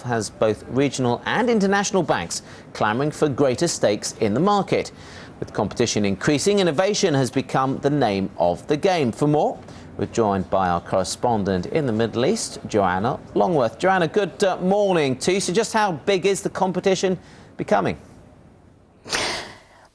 Gulf has both regional and international banks clamouring for greater stakes in the market. With competition increasing, innovation has become the name of the game. For more, we're joined by our correspondent in the Middle East, Joanna Longworth. Joanna, good morning to you. So just how big is the competition becoming?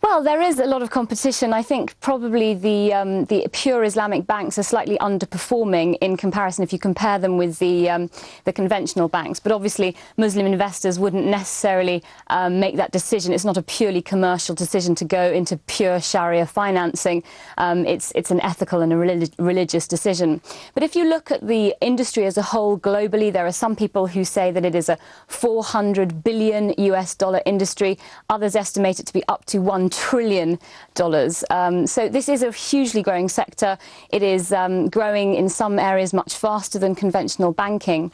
Well, there is a lot of competition. I think probably the pure Islamic banks are slightly underperforming in comparison if you compare them with the conventional banks. But obviously, Muslim investors wouldn't necessarily make that decision. It's not a purely commercial decision to go into pure Sharia financing. It's an ethical and a religious decision. But if you look at the industry as a whole globally, there are some people who say that it is a $400 billion industry. Others estimate it to be up to $1 trillion. So this is a hugely growing sector. It is growing in some areas much faster than conventional banking.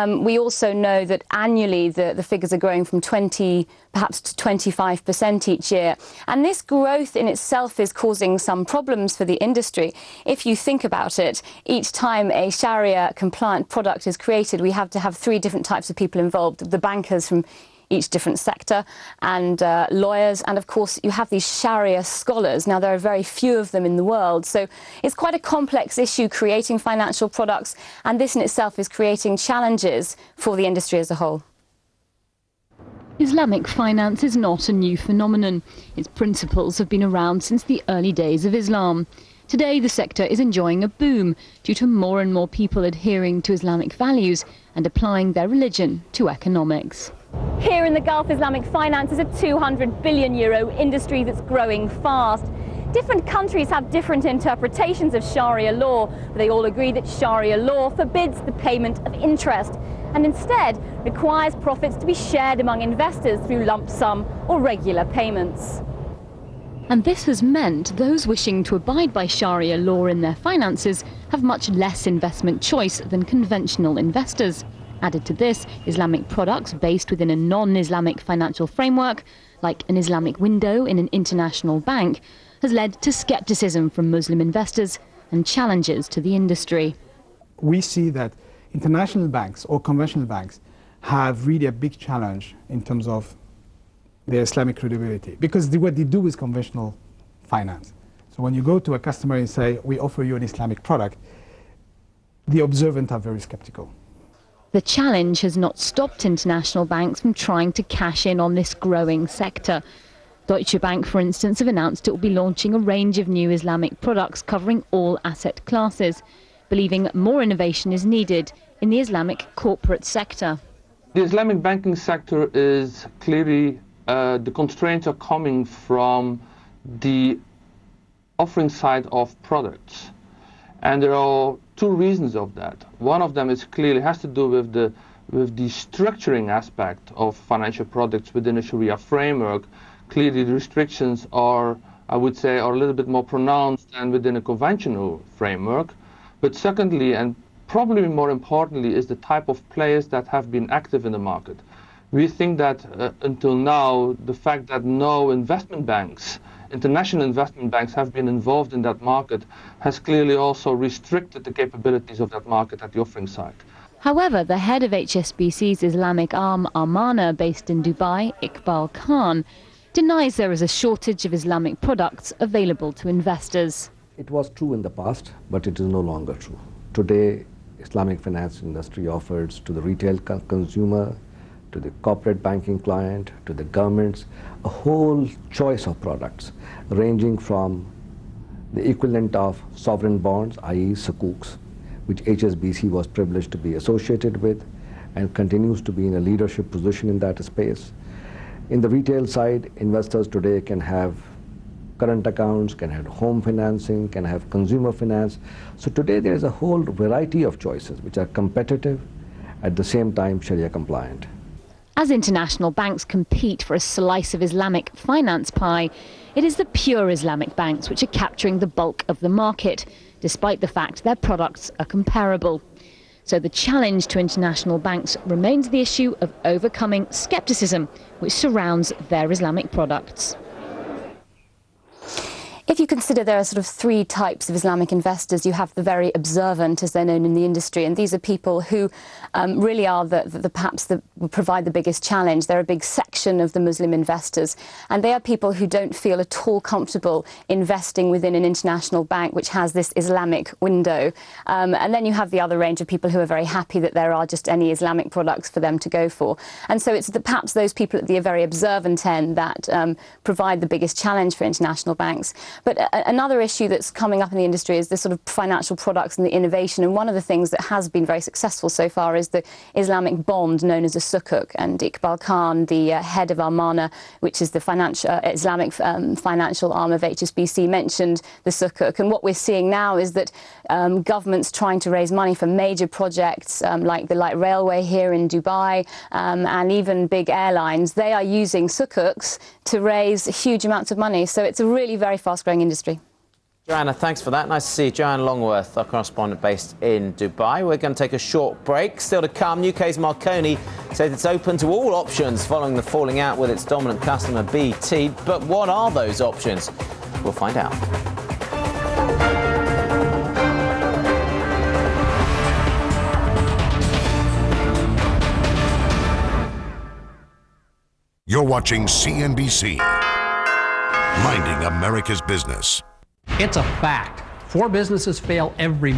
We also know that annually the figures are growing from 20 perhaps to 25% each year. And this growth in itself is causing some problems for the industry. If you think about it, each time a Sharia compliant product is created, we have to have 3 different types of people involved. The bankers from each different sector, and lawyers, and of course you have these Sharia scholars. Now there are very few of them in the world, so it's quite a complex issue creating financial products, and this in itself is creating challenges for the industry as a whole. Islamic finance is not a new phenomenon. Its principles have been around since the early days of Islam. Today the sector is enjoying a boom due to more and more people adhering to Islamic values and applying their religion to economics. Here in the Gulf, Islamic finance is a €200 billion industry that's growing fast. Different countries have different interpretations of Sharia law, but they all agree that Sharia law forbids the payment of interest and instead requires profits to be shared among investors through lump sum or regular payments. And this has meant those wishing to abide by Sharia law in their finances have much less investment choice than conventional investors. Added to this, Islamic products based within a non-Islamic financial framework, like an Islamic window in an international bank, has led to skepticism from Muslim investors and challenges to the industry. We see that international banks or conventional banks have really a big challenge in terms of their Islamic credibility, because what they do is conventional finance. So when you go to a customer and say, we offer you an Islamic product, the observant are very skeptical. The challenge has not stopped international banks from trying to cash in on this growing sector. Deutsche Bank, for instance, have announced it will be launching a range of new Islamic products covering all asset classes, believing more innovation is needed in the Islamic corporate sector. The Islamic banking sector is clearly, the constraints are coming from the offering side of products. And there are 2 reasons of that. One of them is clearly has to do with the structuring aspect of financial products within a Sharia framework. Clearly the restrictions are, I would say, are a little bit more pronounced than within a conventional framework. But secondly, and probably more importantly, is the type of players that have been active in the market. We think that until now, the fact that no investment banks, international investment banks, have been involved in that market has clearly also restricted the capabilities of that market at the offering side. However, the head of HSBC's Islamic arm, Armana, based in Dubai, Iqbal Khan, denies there is a shortage of Islamic products available to investors. It was true in the past, but it is no longer true. Today, Islamic finance industry offers to the retail consumer, to the corporate banking client, to the governments, a whole choice of products, ranging from the equivalent of sovereign bonds, i.e. Sukuks, which HSBC was privileged to be associated with and continues to be in a leadership position in that space. In the retail side, investors today can have current accounts, can have home financing, can have consumer finance. So today there is a whole variety of choices which are competitive, at the same time Sharia compliant. As international banks compete for a slice of Islamic finance pie, it is the pure Islamic banks which are capturing the bulk of the market, despite the fact their products are comparable. So the challenge to international banks remains the issue of overcoming skepticism which surrounds their Islamic products. If you consider there are sort of three types of Islamic investors, you have the very observant, as they're known in the industry, and these are people who really are perhaps provide the biggest challenge. They're a big section of the Muslim investors, and they are people who don't feel at all comfortable investing within an international bank which has this Islamic window. And then you have the other range of people who are very happy that there are just any Islamic products for them to go for. And so it's perhaps those people at the very observant end that provide the biggest challenge for international banks. But another issue that's coming up in the industry is the sort of financial products and the innovation. And one of the things that has been very successful so far is the Islamic bond known as a sukuk. And Iqbal Khan, the head of Armana, which is the Islamic financial arm of HSBC, mentioned the sukuk. And what we're seeing now is that governments trying to raise money for major projects like the light railway here in Dubai and even big airlines, they are using sukuks to raise huge amounts of money. So it's a really very fast-growing industry. Joanna, thanks for that. Nice to see you. Joanna Longworth, our correspondent based in Dubai. We're going to take a short break. Still to come, UK's Marconi says it's open to all options following the falling out with its dominant customer BT. But what are those options? We'll find out. You're watching CNBC, minding America's business. It's a fact. 4 businesses fail every